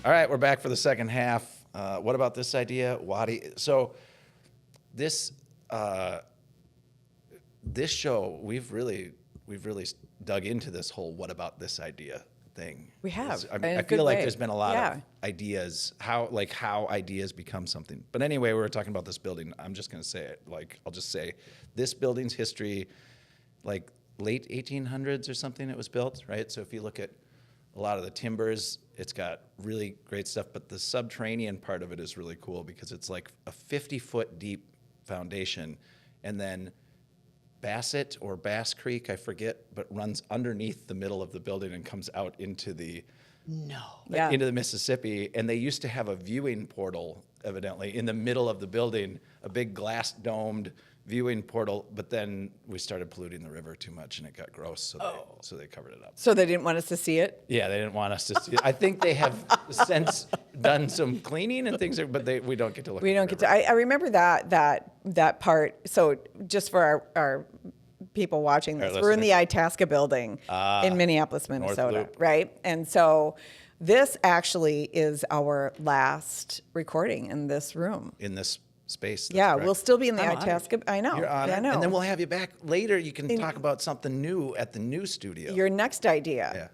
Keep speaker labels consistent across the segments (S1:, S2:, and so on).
S1: All right, we're back for the second half. What about this idea, Wadi? So this this show, we've really dug into this whole "what about this idea" thing.
S2: We have.
S1: I feel like there's been a lot of ideas, how ideas become something. But anyway, we were talking about this building. I'm just going to say it. I'll just say this building's history, like late 1800s or something, it was built, right? So if you look at a lot of the timbers, it's got really great stuff, but the subterranean part of it is really cool because it's like a 50-foot deep foundation, and then Bassett or Bass Creek, I forget, but runs underneath the middle of the building and comes out into the into the Mississippi. And they used to have a viewing portal, evidently, in the middle of the building, a big glass domed viewing portal, but then we started polluting the river too much and it got gross, so they covered it up.
S2: So they didn't want us to see it?
S1: Yeah, they didn't want us to see it. I think they have since done some cleaning and things, but we don't get to look at it. We don't get to.
S2: I remember that part. So just for our people watching this, we're in the Itasca building in Minneapolis, Minnesota, right? And so this actually is our last recording in this room.
S1: In this space.
S2: Yeah, we'll still be in the Itasca. I know.
S1: You're honored.
S2: I know.
S1: And then we'll have you back later. You can talk about something new at the new studio.
S2: Your next idea.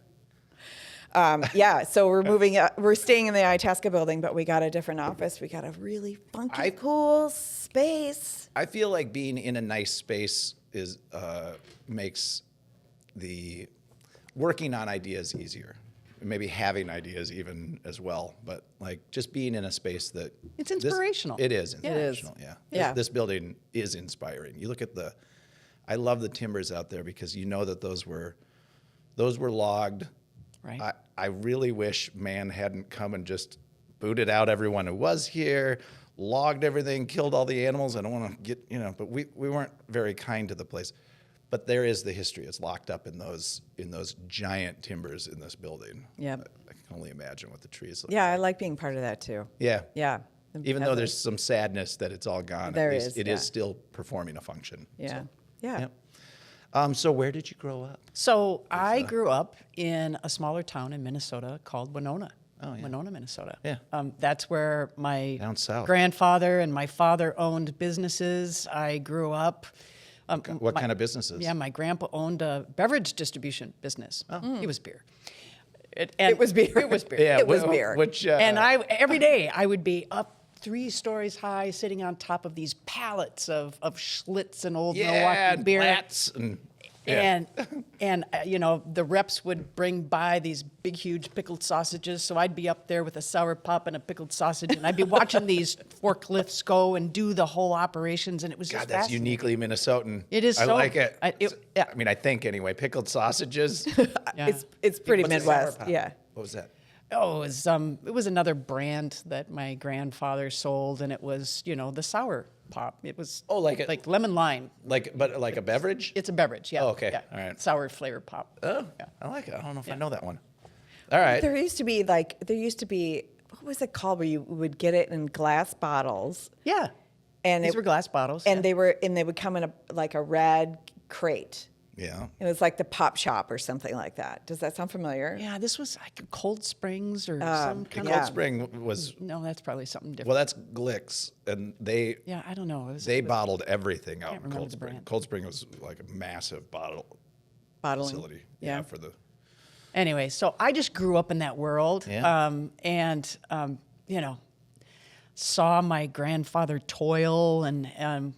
S2: Yeah. So we're moving. We're staying in the Itasca building, but we got a different office. We got a really funky, cool space.
S1: I feel like being in a nice space makes the working on ideas easier. Maybe having ideas even as well, but like just being in a space that
S3: it's inspirational.
S1: It is inspirational. Yeah. This building is inspiring. You look at I love the timbers out there because you know that those were logged.
S3: Right.
S1: I really wish man hadn't come and just booted out everyone who was here, logged everything, killed all the animals. I don't want to get, but we weren't very kind to the place. But there is the history. It's locked up in those giant timbers in this building.
S2: Yeah.
S1: I can only imagine what the trees look
S2: like.
S1: I
S2: like being part of that too.
S1: Yeah.
S2: Yeah.
S1: Even though there's some sadness that it's all gone, it is still performing a function.
S2: Yeah.
S1: So,
S2: yeah.
S1: So where did you grow up?
S3: So I grew up in a smaller town in Minnesota called Winona.
S1: Oh, yeah.
S3: Winona, Minnesota.
S1: Yeah.
S3: That's where my
S1: down south.
S3: Grandfather and my father owned businesses. I grew up.
S1: What kind of businesses?
S3: Yeah, my grandpa owned a beverage distribution business.
S1: Oh.
S3: It was beer.
S2: It was beer.
S3: It was beer.
S1: Yeah,
S3: it was
S1: beer.
S3: And every day I would be up 3 stories high, sitting on top of these pallets of Schlitz and old Milwaukee beer.
S1: Blatz
S3: and the reps would bring by these big, huge pickled sausages. So I'd be up there with a sour pop and a pickled sausage, and I'd be watching these forklifts go and do the whole operations, and it was just
S1: that's uniquely Minnesotan.
S3: It is.
S1: I like it.
S3: I
S1: mean, I think anyway. Pickled sausages.
S2: It's pretty Midwest. Yeah.
S1: What was that?
S3: Oh, it was another brand that my grandfather sold, and it was the sour pop. It was like lemon lime.
S1: But like a beverage?
S3: It's a beverage, yeah.
S1: Oh, okay.
S3: Yeah.
S1: All right.
S3: Sour flavor pop.
S1: Oh, yeah. I like it. I don't know if I know that one. All right.
S2: There used to be what was it called where you would get it in glass bottles?
S3: Yeah.
S2: And
S3: these were glass bottles.
S2: And they would come in a red crate.
S1: Yeah.
S2: It was like the Pop Shop or something like that. Does that sound familiar?
S3: Yeah, this was like Cold Springs or some kind
S1: of... Cold Spring was...
S3: No, that's probably something different.
S1: Well, that's Glick's, and they...
S3: Yeah, I don't know.
S1: They bottled everything out in
S3: Cold
S1: Cold Spring. Cold Spring was like a massive bottling facility.
S2: Yeah.
S1: For the...
S3: Anyway, so I just grew up in that world, and saw my grandfather toil, and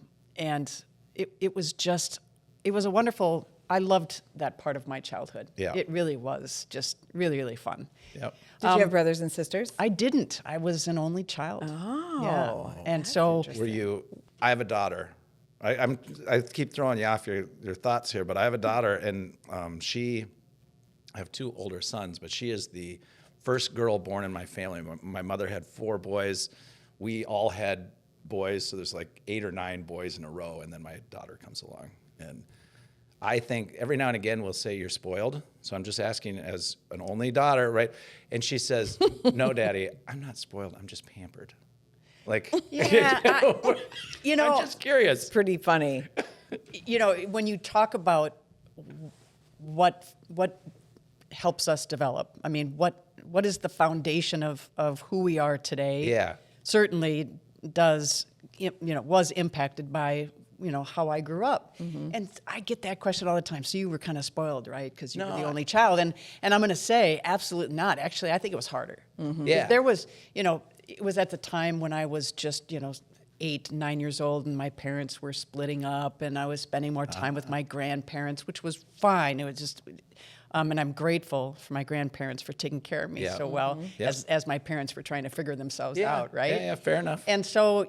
S3: it was a wonderful. I loved that part of my childhood.
S1: Yeah.
S3: It really was just really, really fun.
S1: Yep.
S2: Did you have brothers and sisters?
S3: I didn't. I was an only child.
S2: Oh.
S3: Yeah. And so
S1: were you? I have a daughter. I keep throwing you off your thoughts here, but I have a daughter, and I have 2 older sons, but she is the first girl born in my family. My mother had 4 boys. We all had boys, so there's like 8 or 9 boys in a row, and then my daughter comes along. And I think every now and again we'll say you're spoiled. So I'm just asking as an only daughter, right? And she says, "No, Daddy, I'm not spoiled. I'm just pampered." Like,
S3: yeah,
S1: I'm just curious.
S2: It's pretty funny.
S3: When you talk about what helps us develop, I mean, what what is the foundation of who we are today?
S1: Yeah.
S3: Certainly was impacted by, how I grew up. And I get that question all the time. So you were kind of spoiled, right? Because you were the only child. And I'm going to say, absolutely not. Actually, I think it was harder.
S1: Yeah.
S3: There was, it was at the time when I was just, 8, 9 years old, and my parents were splitting up, and I was spending more time with my grandparents, which was fine. It was just, and I'm grateful for my grandparents for taking care of me so well, as my parents were trying to figure themselves out, right?
S1: Yeah, fair enough.
S3: And so,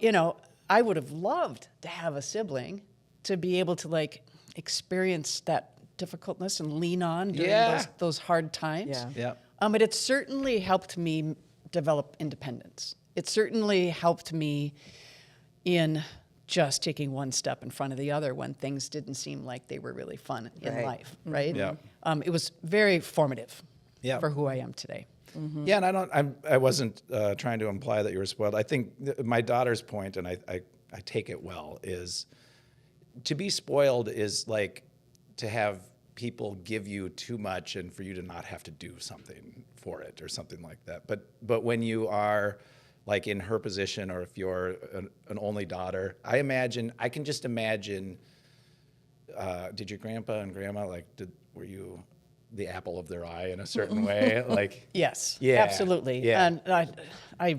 S3: I would have loved to have a sibling to be able to experience that difficultness and lean on during those hard times.
S2: Yeah.
S3: But it certainly helped me develop independence. It certainly helped me in just taking one step in front of the other when things didn't seem like they were really fun in life, right?
S1: Yeah.
S3: It was very formative
S1: Yeah.
S3: for who I am today.
S1: Yeah, and I wasn't trying to imply that you were spoiled. I think my daughter's point, and I take it well, is to be spoiled is like to have people give you too much and for you to not have to do something for it or something like that. But when you are like in her position, or if you're an only daughter, I can just imagine. Did your grandpa and grandma were you the apple of their eye in a certain way? Like,
S3: yes,
S1: yeah,
S3: absolutely.
S1: yeah.
S3: And I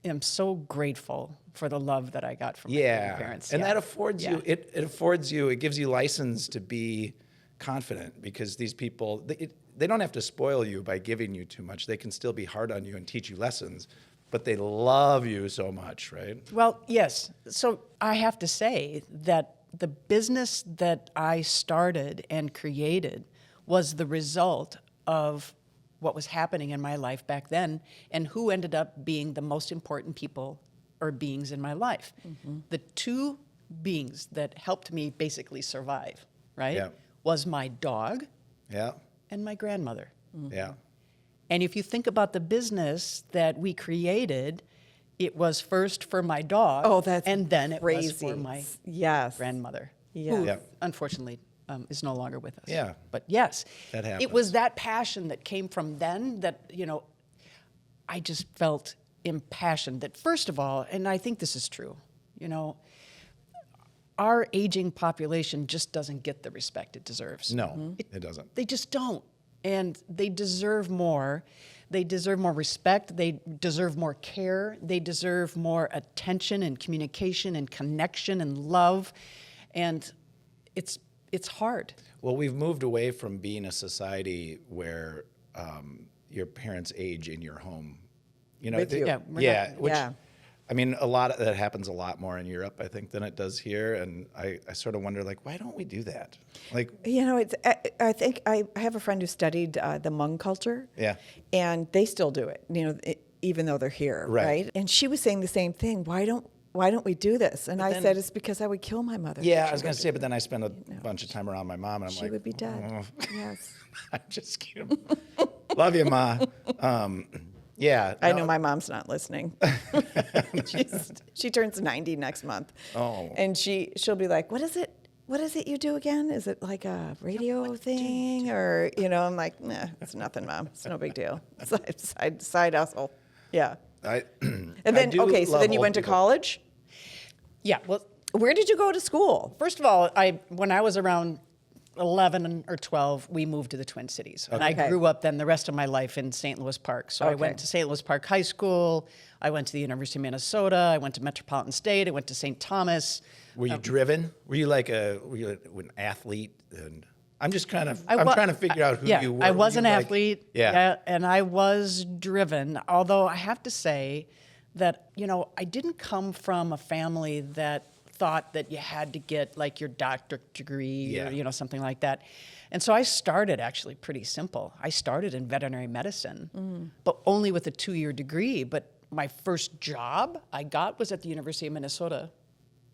S3: am so grateful for the love that I got from my grandparents.
S1: And that affords you, it gives you license to be confident, because these people, they don't have to spoil you by giving you too much. They can still be hard on you and teach you lessons, but they love you so much, right?
S3: Well, yes. So I have to say that the business that I started and created was the result of what was happening in my life back then, and who ended up being the most important people or beings in my life. The two beings that helped me basically survive, right, was my dog and my grandmother.
S1: Yeah.
S3: And if you think about the business that we created, it was first for my dog, and then it was for my grandmother, who unfortunately is no longer with us.
S1: Yeah.
S3: But yes,
S1: that happens.
S3: It was that passion that came from then that, I just felt impassioned that, first of all, and I think this is true, our aging population just doesn't get the respect it deserves.
S1: No, it doesn't.
S3: They just don't. And they deserve more. They deserve more respect. They deserve more care. They deserve more attention and communication and connection and love. And it's hard.
S1: Well, we've moved away from being a society where your parents age in your home.
S2: With you.
S1: I mean, a lot of that happens a lot more in Europe, I think, than it does here. And I sort of wonder, why don't we do that?
S2: I think I have a friend who studied the Hmong culture.
S1: Yeah.
S2: And they still do it, even though they're here, right? And she was saying the same thing. Why don't we do this? And I said, it's because I would kill my mother.
S1: Yeah, I was going to say, but then I spent a bunch of time around my mom, and I'm
S2: she would be dead. Yes.
S1: I'm just kidding. Love you, Ma. Yeah.
S2: I know my mom's not listening. She turns 90 next month.
S1: Oh.
S2: And she'll be like, what is it you do again? Is it like a radio thing? Or, I'm like, nah, it's nothing, Mom. It's no big deal. Side hustle. Yeah. And then, so then you went to college?
S3: Yeah. Well,
S2: where did you go to school?
S3: First of all, when I was around 11 or 12, we moved to the Twin Cities. And I grew up then the rest of my life in St. Louis Park. So I went to St. Louis Park High School. I went to the University of Minnesota. I went to Metropolitan State. I went to St. Thomas.
S1: Were you driven? Were you an athlete? And I'm just trying to figure out who you were.
S3: I was an athlete. And I was driven. Although I have to say that, I didn't come from a family that thought that you had to get your doctorate degree or something like that. And so I started actually pretty simple. I started in veterinary medicine, but only with a 2-year degree. But my first job I got was at the University of Minnesota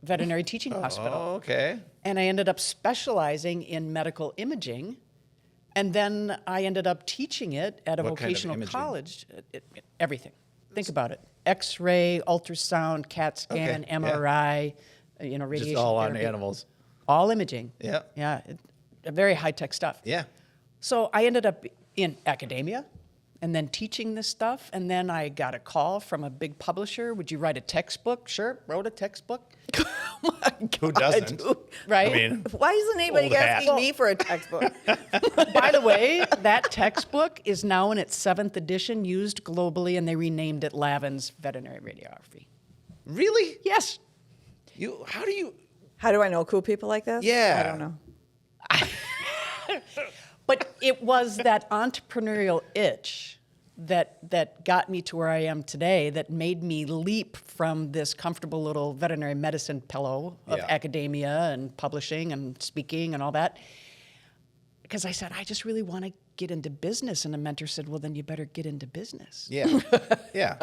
S3: Veterinary Teaching Hospital.
S1: Oh, okay.
S3: And I ended up specializing in medical imaging. And then I ended up teaching it at a vocational college. Everything. Think about it. X-ray, ultrasound, CAT scan, MRI, radiation
S1: just all
S3: therapy.
S1: on animals.
S3: All imaging.
S1: Yeah.
S3: Yeah. Very high-tech stuff.
S1: Yeah.
S3: So I ended up in academia, and then teaching this stuff. And then I got a call from a big publisher. Would you write a textbook? Sure, wrote a textbook.
S2: Oh my God,
S1: Who doesn't?
S3: Right?
S1: I mean,
S2: why isn't anybody
S1: Old hat.
S2: asking me for a textbook?
S3: By the way, that textbook is now in its 7th edition, used globally, and they renamed it Lavin's Veterinary Radiography.
S1: really?
S3: Yes.
S1: How do you?
S2: How do I know cool people like this?
S1: Yeah.
S2: I don't know.
S3: But it was that entrepreneurial itch that got me to where I am today, that made me leap from this comfortable little veterinary medicine pillow of academia and publishing and speaking and all that. Because I said, I just really want to get into business. And the mentor said, well, then you better get into business.
S1: Yeah. Yeah.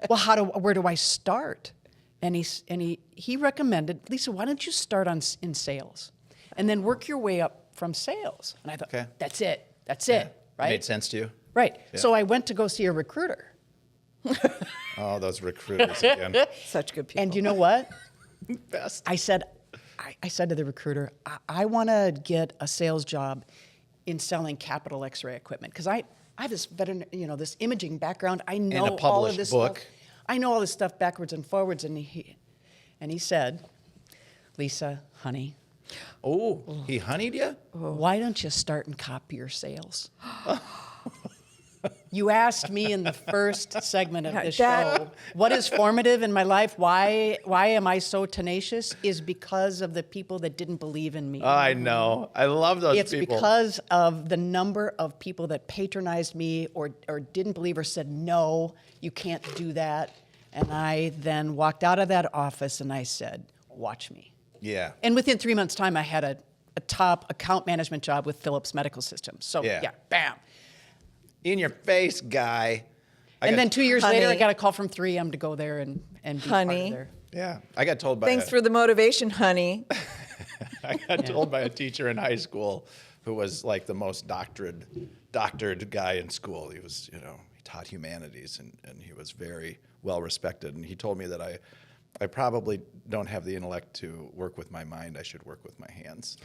S3: Well, where do I start? And he recommended, Lisa, why don't you start in sales and then work your way up from sales? And I thought,
S1: Okay.
S3: that's it, right?
S1: Made sense to you?
S3: Right.
S1: Yeah.
S3: So I went to go see a recruiter.
S1: Oh, those recruiters again.
S2: Such good people.
S3: And you know what?
S1: Best.
S3: I said to the recruiter, I want to get a sales job in selling capital X-ray equipment, because I have this this imaging background. I know
S1: a
S3: all of
S1: published
S3: this
S1: book.
S3: stuff. I know all this stuff backwards and forwards. And he said, Lisa, honey,
S1: Oh, he honeyed you?
S3: why don't you start in copier sales? You asked me in the first segment of the show, what is formative in my life? Why am I so tenacious? Is because of the people that didn't believe in me.
S1: I know. I love those
S3: It's
S1: people.
S3: because of the number of people that patronized me or didn't believe or said, no, you can't do that. And I then walked out of that office and I said, watch me.
S1: Yeah.
S3: And within 3 months' time, I had a top account management job with Philips Medical Systems. So,
S1: Yeah.
S3: bam.
S1: In your face, guy.
S3: And then 2 years later, I
S2: Honey.
S3: got a call from 3M to go there and be part
S2: Honey.
S3: of their...
S1: Yeah. I got told by
S2: Thanks for the motivation, honey.
S1: I got told by a teacher in high school who was like the most doctored guy in school. He was, he taught humanities and he was very well respected. And he told me that I probably don't have the intellect to work with my mind. I should work with my hands.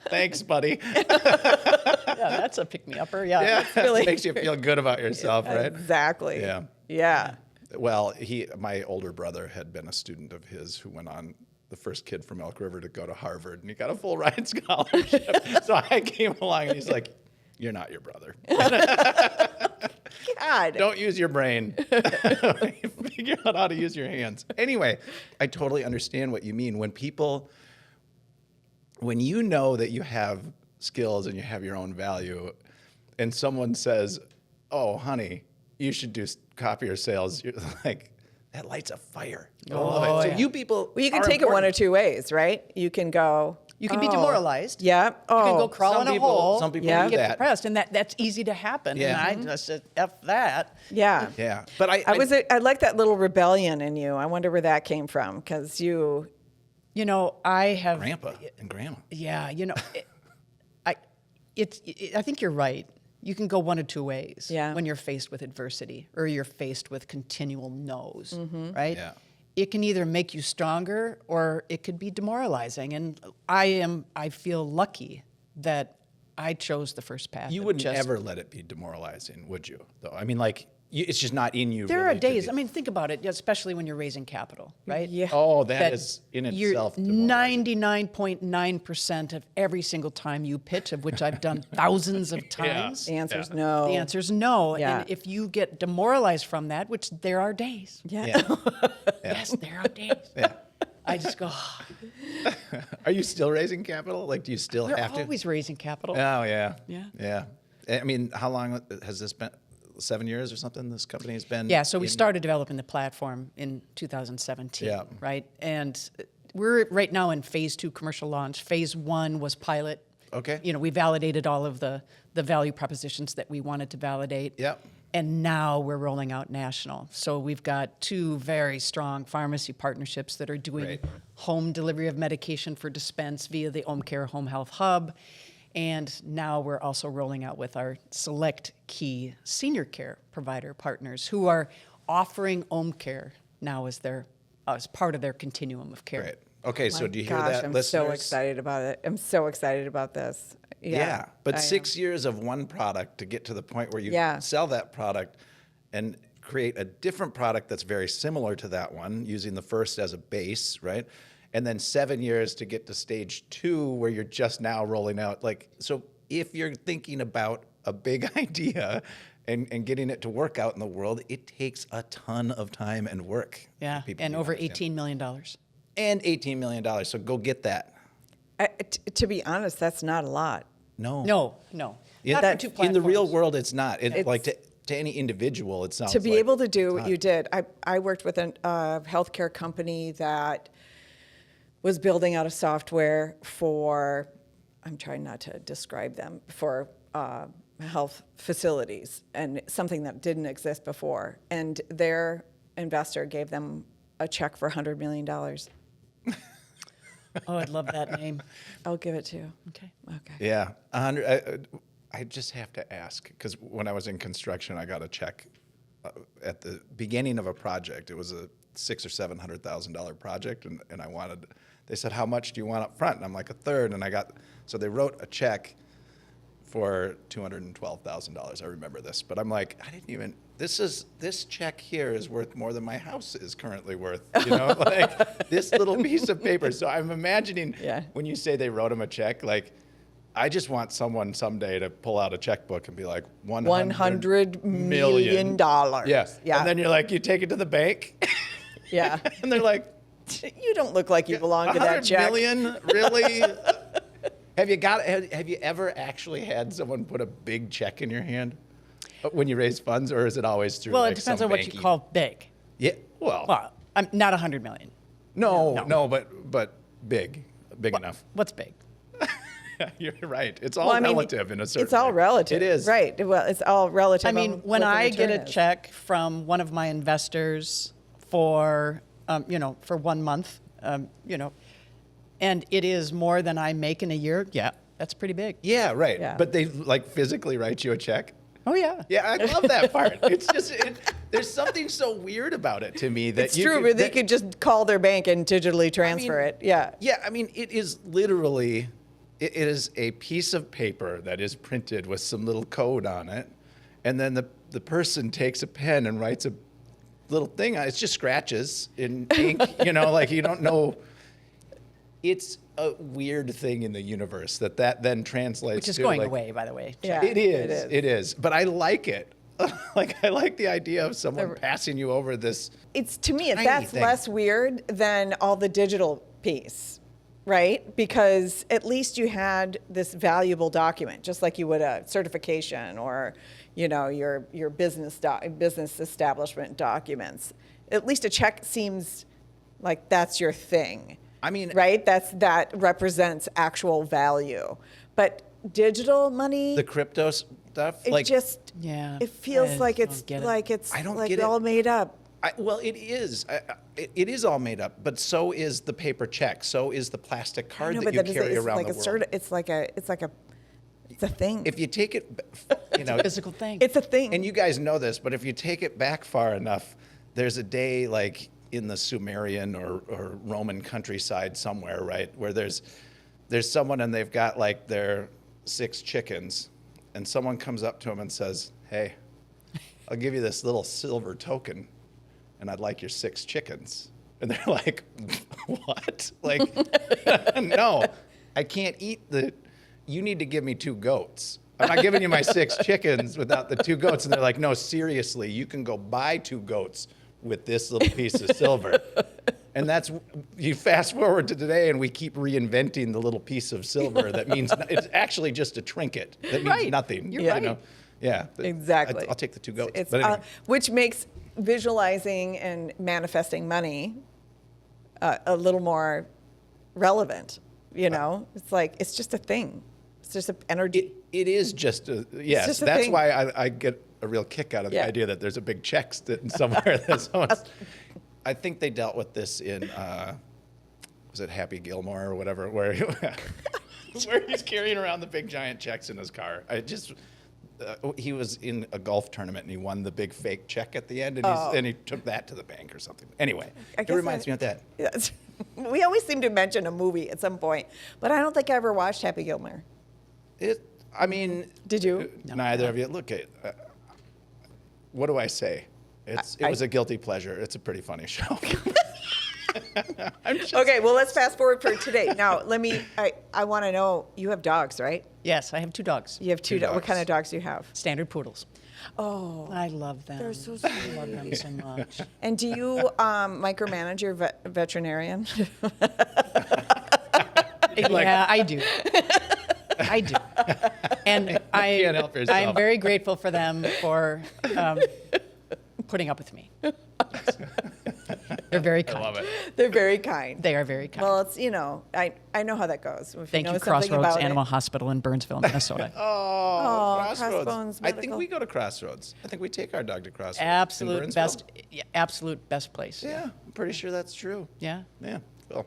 S1: Thanks, buddy.
S3: Yeah, that's a pick-me-upper. Yeah.
S1: Yeah, it makes you feel good about yourself, right?
S2: Exactly.
S1: Yeah.
S2: Yeah.
S1: Well, my older brother had been a student of his who went on, the first kid from Elk River to go to Harvard, and he got a full ride scholarship. So I came along, and he's like, "You're not your brother.
S2: God.
S1: Don't use your brain. Figure out how to use your hands." Anyway, I totally understand what you mean. When you know that you have skills and you have your own value, and someone says, "Oh, honey, you should do copier sales," you're like, that lights a fire. I love it. So
S3: yeah.
S1: you people,
S2: Well, you can
S1: are
S2: take it one or
S1: important.
S2: two ways, right? You can go.
S3: You can be
S2: "Oh,
S3: demoralized.
S2: Yeah.
S3: You
S2: Oh.
S3: can go crawl
S1: Some
S3: in a
S1: people-
S3: hole.
S1: some people
S2: Yeah.
S1: do
S3: get
S1: that.
S3: depressed, and that's easy to happen.
S1: Yeah.
S3: And I just said, F that.
S2: Yeah.
S1: Yeah, but
S2: I like that little rebellion in you. I wonder where that came from, because you.
S3: I have...
S1: Grandpa and Grandma.
S3: Yeah, I think you're right. You can go one of two ways when you're faced with adversity or you're faced with continual no's, right?
S1: Yeah.
S3: It can either make you stronger or it could be demoralizing. And I feel lucky that I chose the first path.
S1: You
S3: of
S1: wouldn't
S3: just-
S1: ever let it be demoralizing, would you? Though I mean, like, it's just not in you.
S3: There
S1: really
S3: are
S1: to
S3: days.
S1: be-
S3: I mean, think about it, especially when you're raising capital, right?
S2: Yeah.
S1: Oh, that is in itself demoralizing.
S3: 99.9% of every single time you pitch, of which I've done thousands of times.
S2: The answer's no.
S3: The answer is no.
S2: Yeah.
S3: And if you get demoralized from that, which there are days.
S2: Yeah.
S1: Yeah.
S3: Yes, there are days.
S1: Yeah.
S3: I just go, "Oh,
S1: Are you still raising capital? Like, do you still
S3: we're
S1: have to?
S3: always raising capital.
S1: Oh, yeah.
S3: Yeah.
S1: Yeah. I mean, how long has this been? 7 years or something? This company has been.
S3: Yeah, so we
S1: in-
S3: started developing the platform in 2017,
S1: Yeah.
S3: right? And we're right now in phase 2 commercial launch. Phase 1 was pilot.
S1: Okay.
S3: We validated all of the value propositions that we wanted to validate.
S1: Yep.
S3: And now we're rolling out national. So we've got 2 very strong pharmacy partnerships that are doing
S1: Great.
S3: home delivery of medication for dispense via the Ōmcare Home Health Hub. And now we're also rolling out with our select key senior care provider partners who are offering Ōmcare now as part of their continuum of care.
S1: Great. Okay, so do you hear
S2: Gosh,
S1: that,
S2: I'm
S1: listeners?
S2: so excited about it. I'm so excited about this.
S1: Yeah. But 6 years of one product to get to the point where you sell that product and create a different product that's very similar to that one, using the first as a base, right? And then 7 years to get to stage 2 where you're just now rolling out. Like, so if you're thinking about a big idea and getting it to work out in the world, it takes a ton of time and work.
S3: Yeah, and over $18 million.
S1: And $18 million, so go get that.
S2: To be honest, that's not a lot.
S3: No. Not for 2 platforms.
S1: In the real world, it's not. Like to any individual, it sounds
S2: to be
S1: like
S2: able to do what you did. I worked with a healthcare company that was building out a software for, I'm trying not to describe them, for health facilities, and something that didn't exist before. And their investor gave them a check for $100 million.
S3: Oh, I'd love that name.
S2: I'll give it to you.
S3: Okay.
S1: Yeah, 100. I just have to ask, because when I was in construction, I got a check at the beginning of a project. It was a $600,000 or $700,000 project, and they said, how much do you want up front? And I'm like, a third. And so they wrote a check for $212,000. I remember this, but I'm like, this check here is worth more than my house is currently worth, like this little piece of paper. So I'm imagining when you say they wrote him a check, like, I just want someone someday to pull out a checkbook and be like, $100 million. Yes. Yeah. And then you're like, you take it to the bank.
S2: Yeah.
S1: And they're like,
S2: you don't look like you belong to that check.
S1: $100 million? Really? Have you ever actually had someone put a big check in your hand when you raise funds, or is it always through?
S3: Well, it depends on what you call big.
S1: Yeah. Well,
S3: I'm not $100 million.
S1: No, but big enough.
S3: What's big?
S1: You're right. It's all relative in a certain.
S2: It's all relative.
S1: It is.
S2: Right. Well, it's all relative.
S3: I mean, when I get a check from one of my investors for, for 1 month, and it is more than I make in a year, that's pretty big.
S1: Yeah, right.
S2: Yeah.
S1: But they like physically write you a check?
S3: Oh, yeah.
S1: Yeah, I love that part. It's just, there's something so weird about it to me that
S2: it's true, but they could just call their bank and digitally transfer it. Yeah.
S1: Yeah, I mean, it is literally, it is a piece of paper that is printed with some little code on it, and then the person takes a pen and writes a little thing on it. It's just scratches in ink, like you don't know. It's a weird thing in the universe that then translates
S3: Which is
S1: to,
S3: going away, by the way.
S2: Yeah,
S1: it is. But I like it. Like, I like the idea of someone passing you over this.
S2: It's, to me, that's less weird than all the digital piece, right? Because at least you had this valuable document, just like you would a certification or, your business establishment documents. At least a check seems like that's your thing.
S1: I mean,
S2: right? That represents actual value. But digital money,
S1: the crypto stuff,
S2: it feels like it's all made up.
S1: Well, it is. It is all made up, but so is the paper check. So is the plastic card that you carry around the world.
S2: It's a thing.
S1: If you take it,
S3: it's a physical thing.
S2: It's a thing.
S1: And you guys know this, but if you take it back far enough, there's a day like in the Sumerian or Roman countryside somewhere, right, where there's someone and they've got like their 6 chickens, and someone comes up to them and says, "Hey, I'll give you this little silver token, and I'd like your 6 chickens." And they're like, "What?" Like, no, I can't eat you need to give me 2 goats. I'm not giving you my 6 chickens without the 2 goats. And they're like, "No, seriously, you can go buy 2 goats with this little piece of silver." And you fast forward to today and we keep reinventing the little piece of silver that means, it's actually just a trinket that means nothing.
S3: You're right.
S1: Yeah.
S2: Exactly.
S1: I'll take the 2 goats.
S2: It's,
S1: but anyway.
S2: which makes visualizing and manifesting money a little more relevant, It's like, it's just a thing. It's just an energy.
S1: It is just yes.
S2: Just
S1: that's
S2: thing.
S1: why I get a real kick out of the idea that there's a big check sitting somewhere. I think they dealt with this in, was it Happy Gilmore or whatever, where he's carrying around the big giant checks in his car. He was in a golf tournament and he won the big fake check at the end, and he took that to the bank or something. Anyway, it reminds me of that.
S2: Yes. We always seem to mention a movie at some point, but I don't think I ever watched Happy Gilmore.
S1: I mean,
S2: Did you?
S1: Neither of you. Look at. What do I say? It was a guilty pleasure. It's a pretty funny show.
S2: Okay, well, let's fast forward for today. Now, I want to know, you have dogs, right?
S3: Yes, I have 2 dogs.
S2: You have two dogs. What kind of dogs do you have?
S3: Standard poodles.
S2: Oh.
S3: I love them.
S2: They're so sweet.
S3: I love them so much.
S2: And do you micromanage your veterinarian?
S3: Yeah, I do. I do. And
S1: can't help yourself.
S3: I'm very grateful for them for putting up with me. They're very kind.
S1: I love it.
S2: They're very kind.
S3: They are very kind.
S2: Well, it's, I know how that goes. If
S3: Thank
S2: know
S3: you,
S2: something
S3: Crossroads
S2: about
S3: Animal
S2: it.
S3: Hospital in Burnsville, Minnesota.
S2: Crossbones
S1: I think
S2: Medical.
S1: we go to Crossroads. I think we take our dog to Crossroads. in
S3: Absolute
S1: Burnsville.
S3: absolute best place.
S1: Yeah, I'm pretty sure that's true.
S3: Yeah.
S1: Yeah. Cool.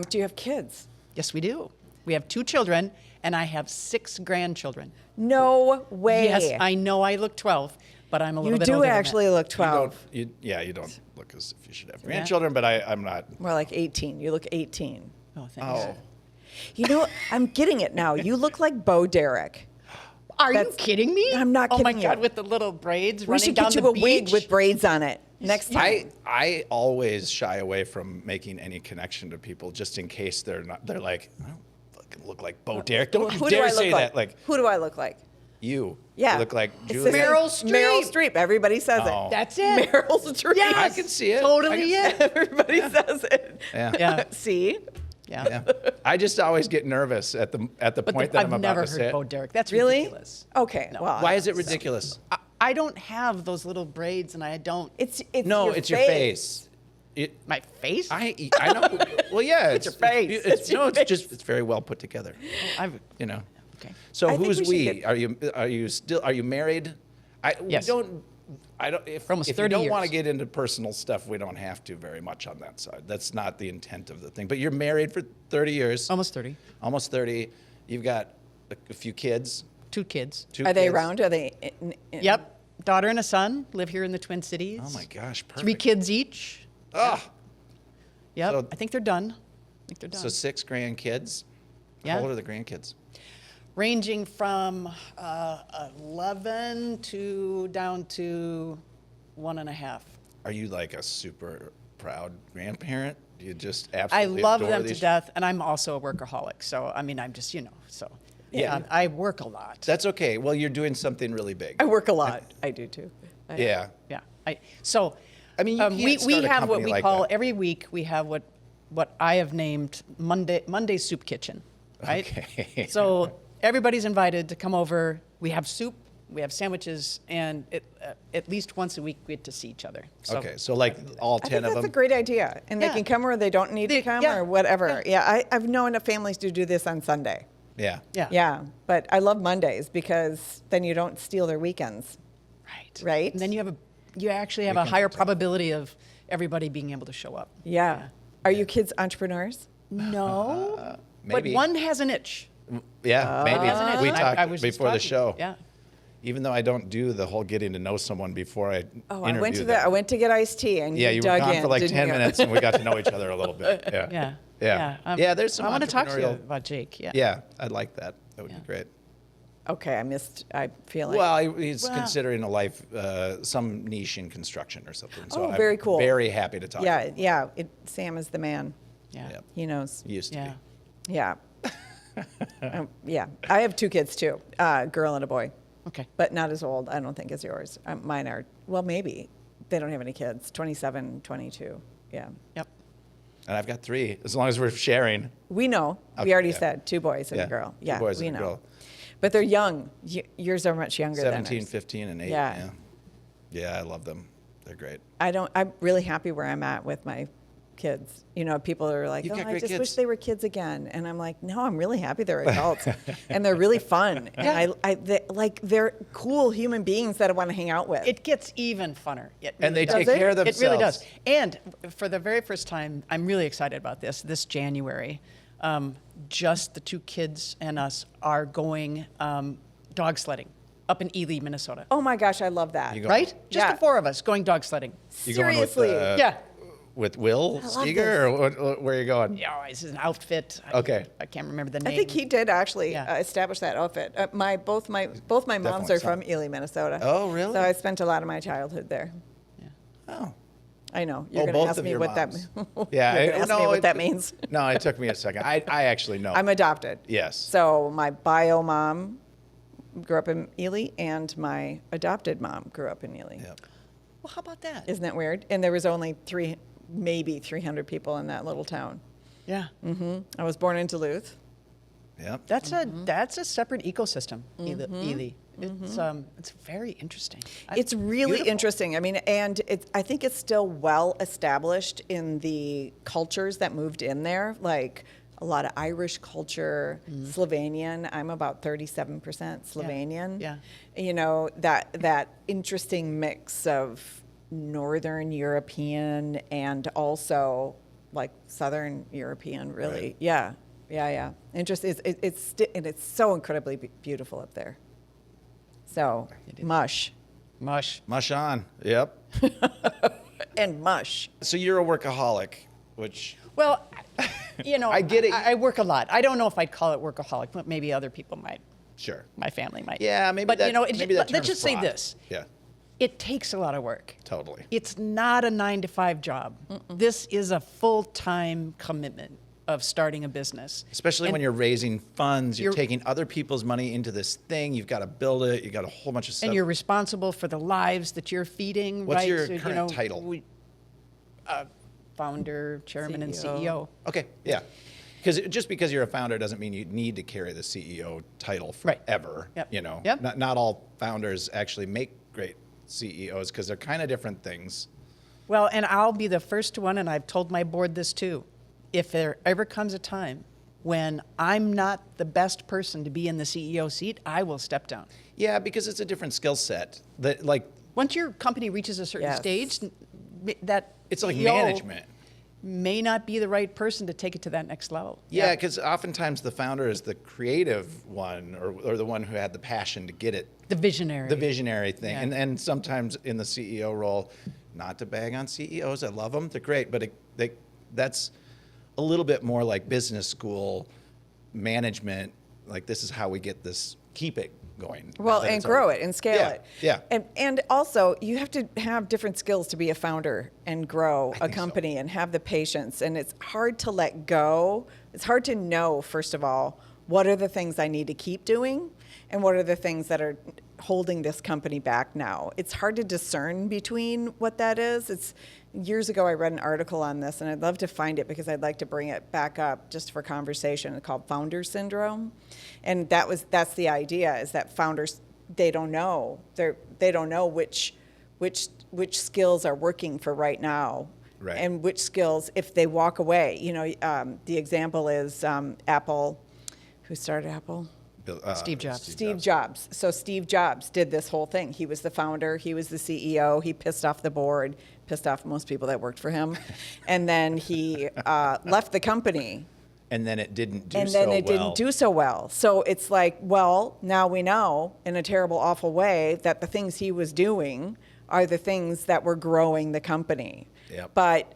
S2: Do you have kids?
S3: Yes, we do. We have 2 children, and I have 6 grandchildren.
S2: No way.
S3: Yes, I know I look 12, but I'm a little
S2: You
S3: bit
S2: do
S3: older than
S2: actually
S3: that.
S2: look 12.
S1: You don't look as if you should have grandchildren, but I'm not.
S2: More like 18. You look 18.
S3: Oh, thanks.
S1: Oh.
S2: You know, I'm getting it now. You look like Bo Derek.
S3: Are you
S2: That's-
S3: kidding me?
S2: I'm not
S3: Oh my
S2: kidding you.
S3: God, with the little braids
S2: We
S3: running
S2: should
S3: down
S2: get you
S3: the
S2: a
S3: beach.
S2: wig with braids on it next time.
S1: I always shy away from making any connection to people just in case they're like, I don't fucking look like Bo Derek. Don't you
S2: Who do
S1: dare
S2: I look
S1: say
S2: like?
S1: that. Like
S2: Who do I look like?
S1: you.
S2: Yeah.
S1: You look like
S2: It's
S1: Julie.
S2: the same-
S3: Meryl Streep.
S2: Meryl Streep. Everybody says
S1: Oh.
S2: it.
S3: That's it.
S2: Meryl Streep.
S3: Yes.
S1: I can see it.
S3: Totally
S1: I
S3: it.
S2: Everybody says it.
S1: Yeah.
S3: Yeah.
S2: See?
S3: Yeah.
S1: Yeah. I just always get nervous at the
S3: But
S1: point that
S3: I've
S1: I'm about
S3: never
S1: to say
S3: heard
S1: it.
S3: Bo Derek. That's
S2: Really?
S3: ridiculous.
S2: Okay.
S3: No.
S2: Well,
S1: Why is it ridiculous?
S3: I don't have those little braids, and I don't.
S2: It's
S1: No, it's your face.
S3: My face?
S1: I know. Well, yeah, it's
S2: your face.
S1: It's it's very well put together.
S3: I've,
S1: You know.
S3: okay.
S1: So
S2: I think
S1: who's
S2: we should
S1: we?
S2: get-
S1: Are you married?
S3: Yes.
S1: If
S3: almost
S1: you
S3: 30
S1: don't want to
S3: years.
S1: get into personal stuff, we don't have to very much on that side. That's not the intent of the thing. But you're married for 30 years.
S3: Almost 30.
S1: Almost 30. You've got a few kids.
S3: 2 kids.
S1: 2
S2: Are they
S1: kids.
S2: around? Are they?
S3: Yep. Daughter and a son live here in the Twin Cities.
S1: Oh my gosh, perfect.
S3: 3 kids each.
S1: Ah,
S3: Yep.
S1: So-
S3: I think they're done.
S1: so 6 grandkids.
S3: Yeah.
S1: How old are the grandkids?
S3: Ranging from 11 to down to 1.5.
S1: Are you like a super proud grandparent? Do you just
S3: I
S1: absolutely
S3: love
S1: adore
S3: them to
S1: these?
S3: death, and I'm also a workaholic. So, I mean, I'm just, so.
S1: Yeah.
S3: I work a lot.
S1: That's okay. Well, you're doing something really big.
S2: I work a lot. I do too.
S1: Yeah.
S3: Yeah.
S1: I mean, you can't
S3: we
S1: start a
S3: have what
S1: company
S3: we
S1: like
S3: call
S1: that.
S3: every week. We have what I have named Monday Soup Kitchen, right?
S1: Okay.
S3: So everybody's invited to come over. We have soup, we have sandwiches, and at least once a week we get to see each other. So,
S1: Okay, so like all
S2: I
S1: 10
S2: think
S1: of
S2: that's
S1: them?
S2: a great idea. And they
S3: Yeah.
S2: can come or they don't need to
S3: They-
S2: come
S3: yeah.
S2: or whatever.
S3: Yeah.
S2: Yeah, I've known of families to do this on Sunday.
S1: Yeah.
S3: Yeah.
S2: Yeah, but I love Mondays because then you don't steal their weekends.
S3: Right.
S2: Right?
S3: And then you actually have a
S1: Weekends
S3: higher
S1: are tough.
S3: probability of everybody being able to show up.
S2: Yeah. Are you kids entrepreneurs?
S3: No.
S1: Maybe.
S3: But one has an itch.
S1: Yeah, maybe.
S3: Has an itch.
S1: We
S3: I
S1: talked
S3: was just
S1: before the
S3: talking.
S1: show.
S3: Yeah.
S1: Even though I don't do the whole getting to know someone before I
S2: Oh,
S1: interview
S2: I went to get iced tea and
S1: Yeah, you were
S2: dug
S1: gone
S2: in,
S1: for like
S2: didn't
S1: 10
S2: you?
S1: minutes and we got to know each other a little bit. Yeah.
S3: Yeah.
S1: Yeah.
S3: Yeah.
S1: There's some
S3: I want to talk to you
S1: entrepreneurial-
S3: about Jake. Yeah.
S1: Yeah, I'd like that. That would
S3: Yeah.
S1: be great.
S2: Okay, I feel like.
S1: Well, he's
S3: Well-
S1: considering a life, some niche in construction or something. So
S2: Oh,
S1: I'm
S2: very cool.
S1: very happy to talk to
S2: yeah,
S1: him.
S2: yeah. Sam is the man.
S3: Yeah.
S1: Yep.
S2: He knows.
S1: He used to
S3: Yeah.
S1: be.
S2: Yeah. Yeah. I have 2 kids too, a girl and a boy,
S3: Okay.
S2: but not as old, I don't think, as yours. Mine are, well, maybe. They don't have any kids, 27, 22. Yeah.
S3: Yep.
S1: And I've got 3, as long as we're sharing.
S2: We know.
S1: Okay,
S2: We already
S1: yeah.
S2: said 2 boys and
S1: Yeah,
S2: a girl.
S1: 2
S2: Yeah,
S1: boys
S2: we
S1: and a
S2: know.
S1: girl.
S2: But they're young. Yours are much younger
S1: 17,
S2: than ours.
S1: 15, and 8.
S2: Yeah.
S1: Yeah. Yeah, I love them. They're great.
S2: I'm really happy where I'm at with my kids. People are like,
S1: You've
S2: oh,
S1: got
S2: I
S1: great
S2: just wish
S1: kids."
S2: they were kids again. And I'm like, no, I'm really happy they're adults. And they're really fun. And they're cool human beings that I want to hang out with.
S3: It gets even funner. It
S1: And they
S3: really
S1: take
S3: does.
S1: care of
S3: It really
S1: themselves.
S3: does. And for the very first time, I'm really excited about this January. Just the 2 kids and us are going dog sledding up in Ely, Minnesota.
S2: Oh my gosh, I love that.
S1: You go-
S3: Right? Just
S2: Yeah.
S3: the 4 of us going dog sledding.
S1: You going with,
S2: Seriously.
S3: Yeah.
S1: with Will Steger, or where are you going?
S3: Yeah, it's an outfit.
S1: Okay.
S3: I can't remember the name.
S2: I think he did actually establish that outfit. Both my moms are from Ely, Minnesota.
S1: Oh, really?
S2: So I spent a lot of my childhood there.
S3: Yeah.
S1: Oh.
S2: I know. You're going to ask me what that means.
S1: Yeah.
S2: You're ask me what that means.
S1: No, it took me a second. I actually know.
S2: I'm adopted.
S1: Yes.
S2: So my bio mom grew up in Ely, and my adopted mom grew up in Ely.
S1: Yep.
S3: Well, how about that?
S2: Isn't that weird? And there was only maybe 300 people in that little town.
S3: Yeah.
S2: Mm-hmm. I was born in Duluth.
S1: Yep.
S3: That's a separate ecosystem, Ely. It's very interesting.
S2: It's really
S3: beautiful.
S2: interesting. I mean, and I think it's still well established in the cultures that moved in there, like a lot of Irish culture, Slovenian. I'm about 37% Slovenian.
S3: Yeah.
S2: You know, that interesting mix of Northern European and also like Southern European, really. Right. Yeah. Interesting. It's so incredibly beautiful up there. So, mush
S1: on. Yep.
S2: and mush.
S1: So you're a workaholic, which...
S3: Well, you know,
S1: I get it.
S3: I work a lot. I don't know if I'd call it workaholic, but maybe other people might.
S1: Sure.
S3: My family might.
S1: Yeah, maybe
S3: but,
S1: that,
S3: you know,
S1: let's
S3: just say this.
S1: Yeah.
S3: It takes a lot of work.
S1: Totally.
S3: It's not a 9-to-5 job. This is a full-time commitment of starting a business.
S1: Especially when you're raising funds, you're taking other people's money into this thing. You've got to build it. You got a whole bunch of stuff.
S3: And you're responsible for the lives that you're feeding.
S1: What's
S3: right?
S1: your
S3: So,
S1: current title?
S3: Founder, chairman, and
S2: CEO.
S3: CEO.
S1: Okay, yeah. Just because you're a founder doesn't mean you need to carry the CEO title forever.
S3: Yep.
S1: You know,
S3: Yep.
S1: Not all founders actually make great CEOs because they're kind of different things.
S3: Well, and I'll be the first one, and I've told my board this too. If there ever comes a time when I'm not the best person to be in the CEO seat, I will step down.
S1: Yeah, because it's a different skill set.
S3: Once your company reaches a certain stage, that
S1: it's like
S3: CEO
S1: management.
S3: May not be the right person to take it to that next level.
S1: Yeah, because oftentimes the founder is the creative one or the one who had the passion to get it.
S3: The visionary thing.
S1: Yeah. And sometimes in the CEO role, not to bag on CEOs, I love them, they're great, but that's a little bit more like business school management, like this is how we get this, keep it going.
S2: Well, and grow it and scale it.
S1: Yeah.
S2: And also, you have to have different skills to be a founder and grow a company and have the patience. And it's hard to let go. It's hard to know, first of all, what are the things I need to keep doing and what are the things that are holding this company back now. It's hard to discern between what that is. Years ago, I read an article on this, and I'd love to find it because I'd like to bring it back up just for conversation. It's called founder syndrome, and that's the idea: is that founders they don't know which skills are working for right now,
S1: right.
S2: And which skills if they walk away. You know, the example is Apple. Who started Apple?
S3: Steve Jobs.
S2: Steve Jobs. So Steve Jobs did this whole thing. He was the founder. He was the CEO. He pissed off the board, pissed off most people that worked for him. And then he left the company.
S1: And then it didn't do
S2: didn't do so well. So it's like, well, now we know in a terrible, awful way that the things he was doing are the things that were growing the company.
S1: Yep.
S2: But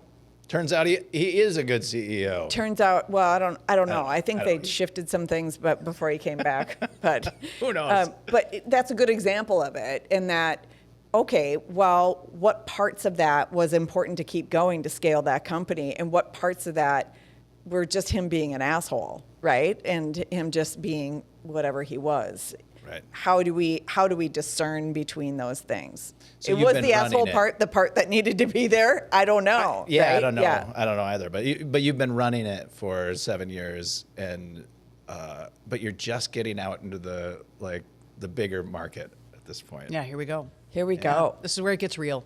S1: turns out he is a good CEO.
S2: Turns out, well, I don't know. I think they shifted some things, but before he came back. But
S1: who knows?
S2: But that's a good example of it. In that, okay, well, what parts of that was important to keep going to scale that company, and what parts of that were just him being an asshole, right? And him just being whatever he was.
S1: Right.
S2: How do we discern between those things?
S1: So
S2: it was the asshole part, the part that needed to be there. I don't know.
S1: I
S2: right?
S1: don't know.
S2: Yeah.
S1: I don't know either. But you've been running it for 7 years, and but you're just getting out into the bigger market at this point.
S3: Yeah, here we go.
S2: Here we go.
S3: This is where it gets real.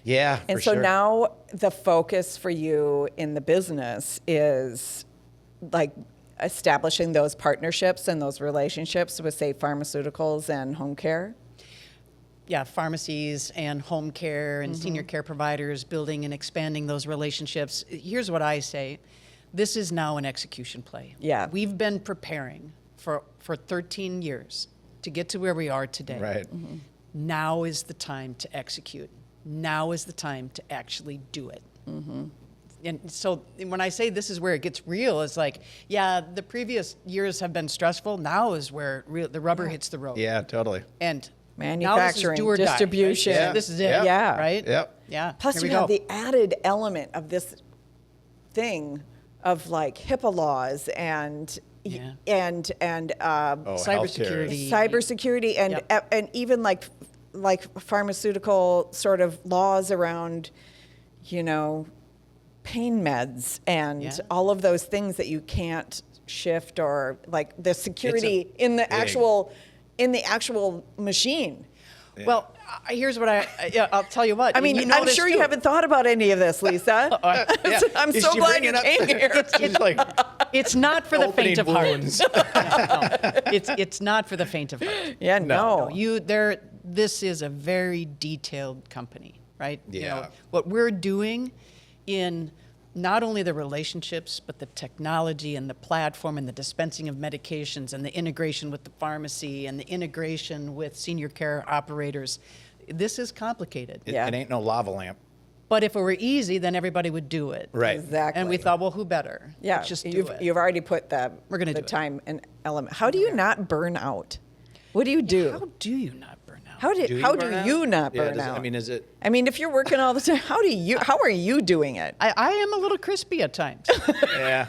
S1: Yeah,
S2: and so now the focus for you in the business is like establishing those partnerships and those relationships with, say, pharmaceuticals and home care?
S3: Yeah, pharmacies and home care and senior care providers, building and expanding those relationships. Here's what I say. This is now an execution play.
S2: Yeah.
S3: We've been preparing for 13 years to get to where we are today.
S1: Right.
S2: Mm-hmm.
S3: Now is the time to execute. Now is the time to actually do it.
S2: Mm-hmm.
S3: and so when I say this is where it gets real, it's like, yeah, the previous years have been stressful. Now is where the rubber hits the road.
S1: Yeah, totally.
S3: And
S2: manufacturing,
S3: now this is
S2: distribution.
S3: die, right? This is it.
S2: Yeah.
S3: Right?
S1: Yep.
S3: Yeah.
S2: Plus,
S3: Here we
S2: you have
S3: go.
S2: the added element of this thing of like HIPAA laws and
S3: Yeah.
S1: Cybersecurity.
S2: cybersecurity, and
S3: Yep.
S2: and even like pharmaceutical sort of laws around, pain meds and
S3: Yeah.
S2: all of those things that you can't shift, or like the security
S1: It's a
S2: in the
S1: big-
S2: actual machine.
S3: Well, here's what I'll tell you what.
S2: I mean,
S3: you know
S2: I'm
S3: this
S2: sure
S3: too.
S2: you haven't thought about any of this, Lisa.
S1: Yeah.
S2: I'm
S1: Is
S2: so
S1: she
S2: glad
S1: bringing
S2: you
S1: up-
S2: came here.
S1: She's like
S3: It's not for the faint of
S1: opening
S3: heart.
S1: wounds.
S3: It's not for the faint of heart.
S2: Yeah,
S1: No.
S2: no.
S3: This is a very detailed company, right?
S1: Yeah.
S3: What we're doing in not only the relationships, but the technology and the platform and the dispensing of medications and the integration with the pharmacy and the integration with senior care operators. This is complicated.
S1: It,
S2: Yeah.
S1: it ain't no lava lamp.
S3: But if it were easy, then everybody would do it.
S1: Right.
S2: Exactly.
S3: And we thought, well, who better?
S2: Yeah,
S3: Let's just do
S2: you've,
S3: it.
S2: you've already put
S3: We're gonna
S2: the
S3: do it.
S2: time and element. How do you not burn out? What do you do?
S3: How do you not burn out?
S2: How do
S1: you
S2: how
S1: burn
S2: do
S1: out?
S2: you not
S1: Yeah,
S2: burn
S1: does it-
S2: out?
S1: I mean, is it?
S2: I mean, if you're working all the time, how are you doing it?
S3: I am a little crispy at times.
S1: Yeah.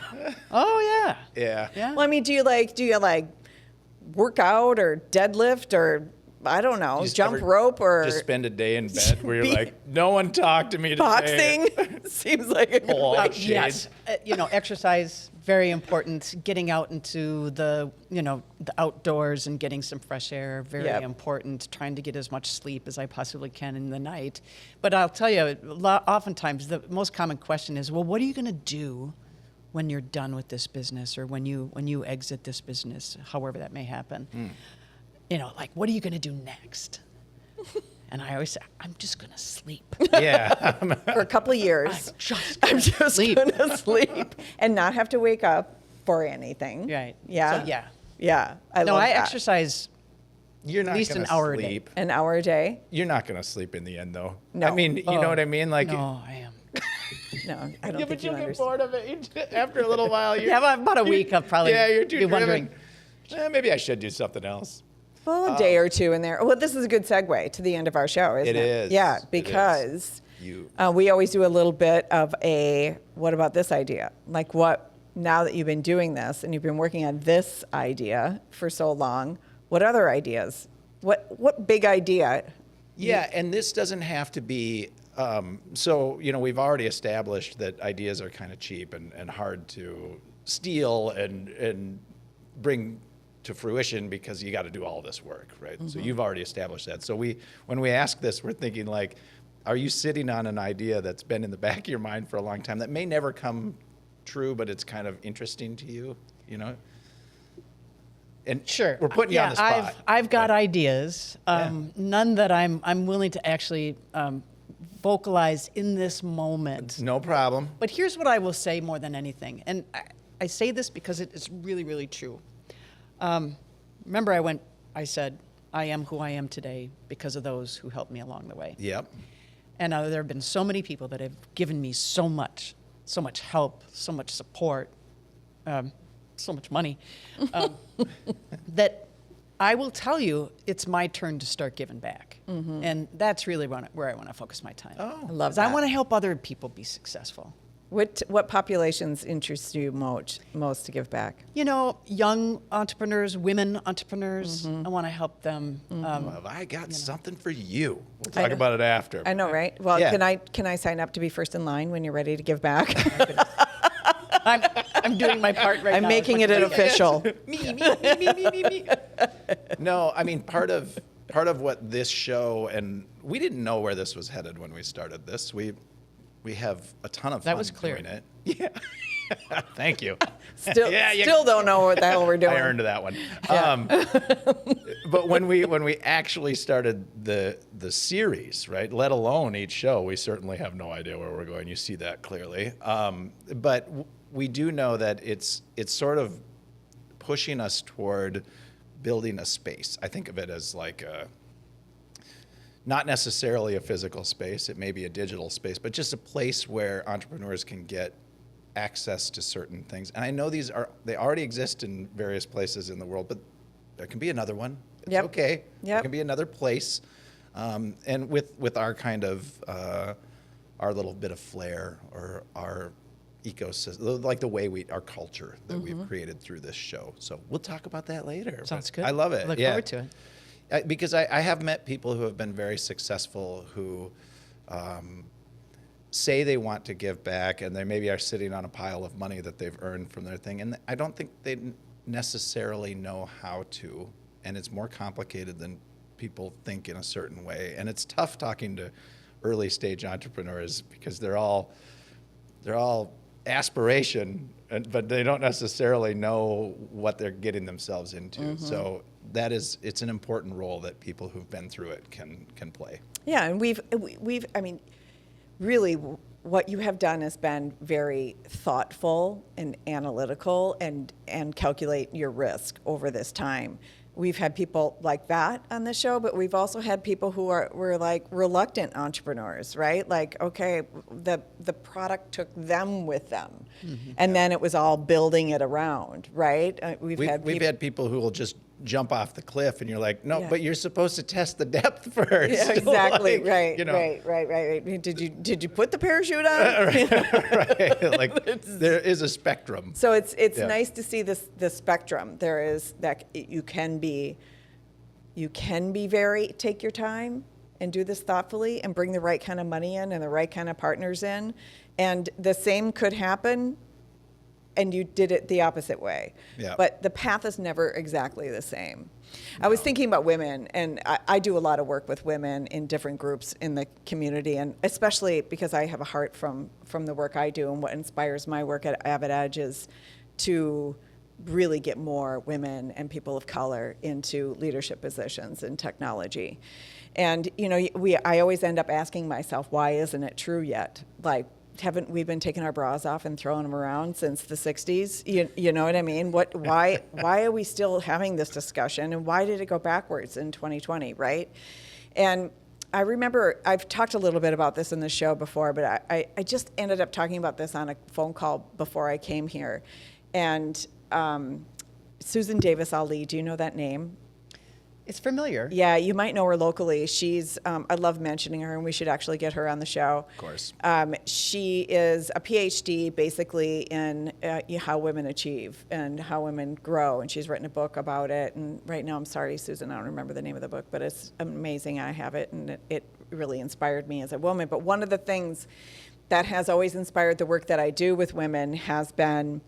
S3: Oh, yeah.
S1: Yeah.
S3: Yeah.
S2: Well, I mean, do you work out or deadlift or I don't know,
S1: Just
S2: jump
S1: ever
S2: rope or
S1: Just spend a day in bed where you're
S2: Be-
S1: like, no one talked to me today.
S2: boxing? Seems like a good
S1: Oh,
S2: one.
S1: shit.
S3: Yes. Exercise, very important. Getting out into the outdoors and getting some fresh air, very
S2: Yep.
S3: important. Trying to get as much sleep as I possibly can in the night. But I'll tell you, oftentimes the most common question is, well, what are you going to do when you're done with this business, or when you exit this business, however that may happen? Like, what are you going to do next? And I always say, I'm just going to sleep.
S1: Yeah.
S2: For a couple of years.
S3: I'm just sleep.
S2: Gonna sleep and not have to wake up for anything.
S3: Right.
S2: Yeah.
S3: So, yeah.
S2: Yeah. I
S3: No,
S2: love
S3: I
S2: that.
S3: exercise
S1: You're not
S3: at least
S1: gonna
S3: an hour a day.
S1: sleep.
S2: An hour a day?
S1: You're not gonna sleep in the end, though.
S2: No.
S1: I mean, you know what I mean? Like,
S3: No, I am.
S2: No, I don't
S1: yeah,
S2: think
S1: but
S2: you
S1: you'll get
S2: understand.
S1: bored of it after a little while.
S3: Yeah, about a week, I'll probably
S1: Yeah, you're too
S3: be wondering.
S1: driven. Maybe I should do something else.
S2: Well, a day or two in there. Well, this is a good segue to the end of our show, isn't it?
S1: It is.
S2: Yeah,
S1: It is.
S2: because
S1: You.
S2: we always do a little bit of what about this idea? Like now that you've been doing this and you've been working on this idea for so long, what other ideas? What big idea?
S1: Yeah, and this doesn't have to be. So we've already established that ideas are kind of cheap and hard to steal and bring to fruition because you got to do all this work, right? So you've already established that. So when we ask this, we're thinking like, are you sitting on an idea that's been in the back of your mind for a long time that may never come true, but it's kind of interesting to you, And
S3: Sure.
S1: we're putting you on the spot.
S3: I've got
S1: but-
S3: ideas, none that I'm willing to actually vocalize in this moment.
S1: No problem.
S3: But here's what I will say more than anything, and I say this because it is really, really true. Remember, I said, I am who I am today because of those who helped me along the way.
S1: Yep.
S3: And there have been so many people that have given me so much help, so much support, so much money, that I will tell you it's my turn to start giving back. And that's really where I want to focus my time.
S1: Oh.
S2: I love
S3: 'Cause
S2: that.
S3: I want to help other people be successful.
S2: What populations interest you most to give back?
S3: Young entrepreneurs, women entrepreneurs. I want to help them.
S1: Well, I got something for you. We'll talk about it after.
S2: I know, right? Well,
S1: Yeah.
S2: can I sign up to be first in line when you're ready to give back?
S3: I'm doing my part right
S2: I'm
S3: now.
S2: making it an official.
S3: Me.
S1: No, I mean part of what this show, and we didn't know where this was headed when we started this. We have a ton of fun
S3: That was clear.
S1: doing it. Yeah. Thank you.
S2: Still,
S1: Yeah, you-
S2: still don't know what the hell we're doing.
S1: I earned that one. But when we actually started the series, right, let alone each show, we certainly have no idea where we're going. You see that clearly. But we do know that it's sort of pushing us toward building a space. I think of it as like not necessarily a physical space, it may be a digital space, but just a place where entrepreneurs can get access to certain things. And I know they already exist in various places in the world, but there can be another one. It's okay. There can be another place. And with our kind of, our little bit of flair or our ecosystem, like the way our culture that we've created through this show. So we'll talk about that later.
S3: Sounds good.
S1: I love it.
S3: I look forward to it.
S1: Because I have met people who have been very successful who say they want to give back, and they maybe are sitting on a pile of money that they've earned from their thing. And I don't think they necessarily know how to. And it's more complicated than people think in a certain way. And it's tough talking to early stage entrepreneurs because they're all aspiration, but they don't necessarily know what they're getting themselves into. So it's an important role that people who've been through it can play.
S2: Yeah, and we've I mean, really what you have done has been very thoughtful and analytical and calculate your risk over this time. We've had people like that on the show, but we've also had people who were like reluctant entrepreneurs, right? Like, okay, the product took them with them, and then it was all building it around, right? We've had people
S1: who will just jump off the cliff, and you're like, no, but you're supposed to test the depth first.
S2: Yeah, exactly.
S1: Like,
S2: right.
S1: You know.
S2: Right. Did you put the parachute on?
S1: Right. Like there is a spectrum.
S2: So it's nice to see the spectrum. There is that you can be take your time and do this thoughtfully and bring the right kind of money in and the right kind of partners in, and the same could happen. And you did it the opposite way. Yeah. But the path is never exactly the same. No. I was thinking about women, and I do a lot of work with women in different groups in the community, and especially because I have a heart from the work I do, and what inspires my work at Avid Edge is to really get more women and people of color into leadership positions in technology. And I always end up asking myself, why isn't it true yet? Like, haven't we been taking our bras off and throwing them around since the 60s? You know what I mean? Why are we still having this discussion, and why did it go backwards in 2020, right? And I remember I've talked a little bit about this in the show before, but I just ended up talking about this on a phone call before I came here. And Susan Davis Ali, do you know that name?
S3: It's familiar.
S2: Yeah, you might know her locally. She's, I love mentioning her, and we should actually get her on the show.
S1: Of course.
S2: She is a PhD basically in how women achieve and how women grow, and she's written a book about it. And right now, I'm sorry, Susan, I don't remember the name of the book, but it's amazing. I have it, and it really inspired me as a woman. But one of the things that has always inspired the work that I do with women has been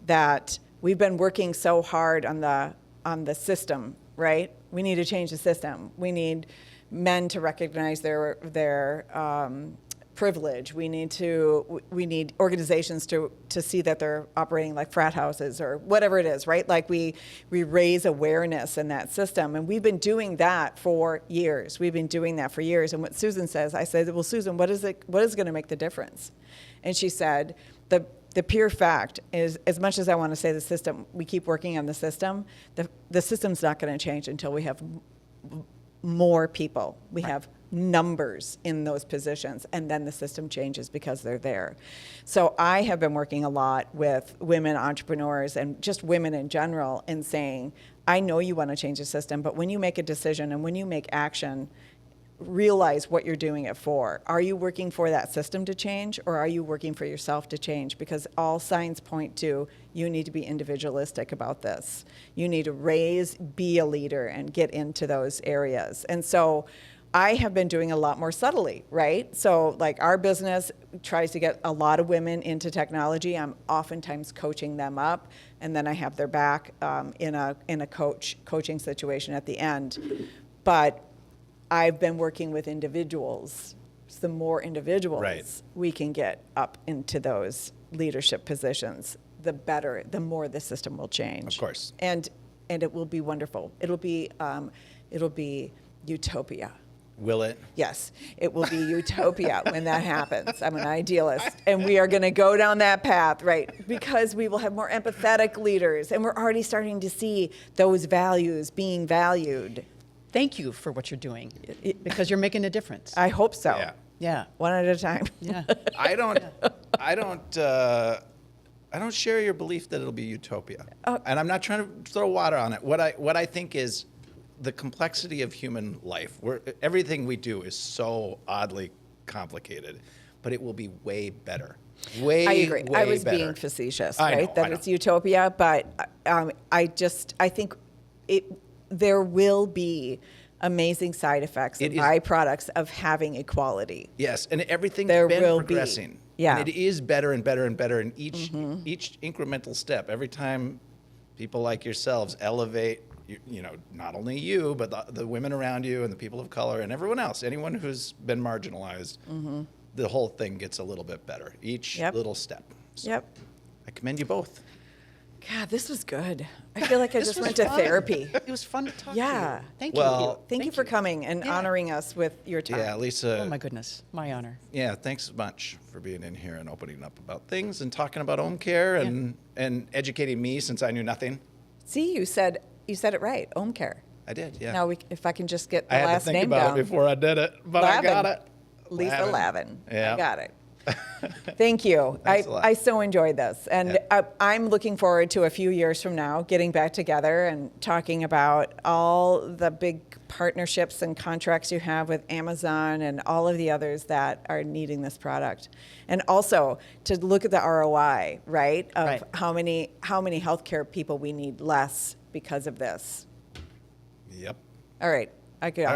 S2: that we've been working so hard on the system, right? We need to change the system. We need men to recognize their privilege. We need organizations to see that they're operating like frat houses or whatever it is, right? Like we raise awareness in that system, and we've been doing that for years. And what Susan says, I said, well, Susan, what is going to make the difference? And she said, the pure fact is, as much as I want to say the system, we keep working on the system, the system's not going to change until we have more people. We have numbers in those positions, and then the system changes because they're there. So I have been working a lot with women entrepreneurs and just women in general and saying, I know you want to change the system, but when you make a decision and when you make action, realize what you're doing it for. Are you working for that system to change, or are you working for yourself to change? Because all signs point to you need to be individualistic about this. You need to be a leader and get into those areas. And so I have been doing a lot more subtly, right? So like our business tries to get a lot of women into technology. I'm oftentimes coaching them up, and then I have their back in a coaching situation at the end. But I've been working with individuals. So the more individuals we can get up into those leadership positions, the better, the more the system will change.
S1: Of course.
S2: And it will be wonderful. It'll be utopia.
S1: Will it?
S2: Yes, it will be utopia when that happens. I'm an idealist, and we are going to go down that path, right? Because we will have more empathetic leaders, and we're already starting to see those values being valued.
S3: thank you for what you're doing because you're making a difference.
S2: I hope so.
S1: Yeah.
S3: Yeah.
S2: One at a time.
S3: Yeah.
S1: I don't share your belief that it'll be utopia. And I'm not trying to throw water on it. What I think is the complexity of human life. Everything we do is so oddly complicated, but it will be way better.
S2: I agree. I was
S1: better.
S2: being facetious,
S1: I
S2: right?
S1: know,
S2: That it's utopia, but I think there will be amazing side effects and byproducts of having equality.
S1: Yes, and everything's
S2: There
S1: been
S2: will
S1: progressing.
S2: be. Yeah.
S1: And it is better and better and better in each incremental step. Every time people like yourselves elevate, not only you, but the women around you and the people of color and everyone else, anyone who's been marginalized, the whole thing gets a little bit better, each little step. So
S2: Yep.
S1: I commend you both.
S2: God, this was good. I feel like I just went to therapy.
S3: It was fun to talk to
S2: Yeah.
S3: you. Thank
S1: Well,
S3: you.
S2: Thank you for coming and honoring us with your time.
S1: Yeah, Lisa.
S3: Oh, my goodness. My honor.
S1: Yeah, thanks so much for being in here and opening up about things and talking about Ōmcare and educating me since I knew nothing.
S2: See, you said it right, Ōmcare.
S1: I did, yeah.
S2: Now, if I can just get the
S1: I had
S2: last
S1: to think
S2: name
S1: about
S2: down.
S1: it before I did it, but
S2: Lavin.
S1: I got it.
S2: Lisa Lavin.
S1: Yeah.
S2: I got it. Thank you.
S1: Thanks a lot.
S2: I so enjoyed this. And I'm looking forward to a few years from now getting back together and talking about all the big partnerships and contracts you have with Amazon and all of the others that are needing this product. And also to look at the ROI, right? Of how many healthcare people we need less because of this.
S1: Yep.
S2: All right. I could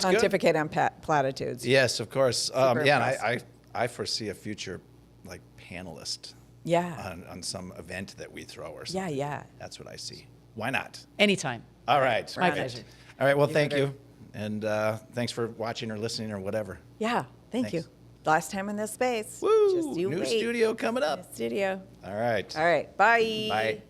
S2: pontificate on platitudes.
S1: Yes, of course. And
S2: impressed.
S1: I foresee a future like panelist
S2: Yeah.
S1: on some event that we throw or something.
S2: Yeah.
S1: That's what I see. Why not?
S3: Anytime.
S1: All right.
S3: My
S1: Great.
S3: pleasure.
S1: All right. Well, thank you. And thanks for watching or listening or whatever.
S2: Yeah. Thank you. Last time in this space.
S1: Woo!
S2: Just you
S1: New
S2: wait.
S1: studio coming up.
S2: Studio.
S1: All right.
S2: All right. Bye.
S1: Bye.